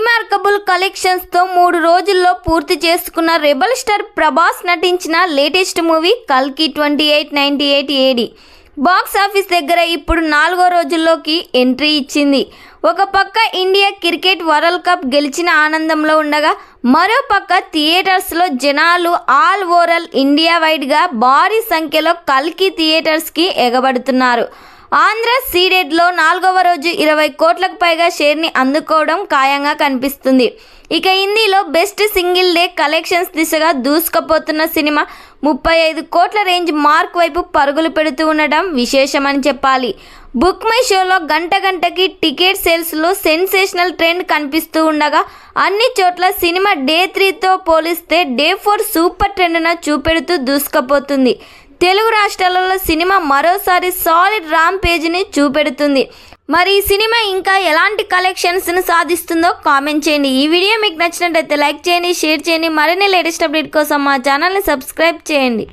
Remarkable కలెక్షన్స్తో 3 రోజుల్లో పూర్తి చేసుకున్న రెబల్ స్టార్ ప్రభాస్ నటించిన లేటెస్ట్ మూవీ కల్కి 2898 AD బాక్స్ ఆఫీస్ దగ్గర ఇప్పుడు 4వ రోజుల్లోకి ఎంట్రీ ఇచ్చింది. ఒక పక్క ఇండియా క్రికెట్ వరల్డ్ కప్ గెలిచిన ఆనందంలో ఉండగా, మరో పక్క థియేటర్స్లో జనాలు ఆల్ ఓవర్ ఇండియా వైడ్గా భారీ సంఖ్యలో కల్కి థియేటర్స్కి ఎగబడుతున్నారు. ఆంధ్ర సీడెడ్లో 4వ రోజు 20 కోట్లకు పైగా షేర్ని అందుకోవడం ఖాయంగా కనిపిస్తుంది. ఇక హిందీలో బెస్ట్ సింగిల్ డే కలెక్షన్స్ దిశగా దూసుకుపోతున్న సినిమా 35 కోట్ల రేంజ్ మార్క్ వైపు పరుగులు పెడుతూ ఉండడం విశేషమని చెప్పాలి. బుక్ మై షోలో గంటకి టికెట్ సేల్స్లో సెన్సేషనల్ ట్రెండ్ కనిపిస్తూ ఉండగా, అన్ని చోట్ల సినిమా డే 3తో పోలిస్తే డే 4 సూపర్ ట్రెండ్ను చూపెడుతూ దూసుకుపోతుంది. తెలుగు రాష్ట్రాలలో సినిమా మరోసారి సాలిడ్ రాంపేజ్ని చూపెడుతుంది. మరి ఈ సినిమా ఇంకా ఎలాంటి కలెక్షన్స్ను సాధిస్తుందో కామెంట్ చేయండి. ఈ వీడియో మీకు నచ్చినట్లయితే లైక్ చేయండి, షేర్ చేయండి. మరిన్ని లేటెస్ట్ అప్డేట్ కోసం మా ఛానల్ని సబ్స్క్రైబ్ చేయండి.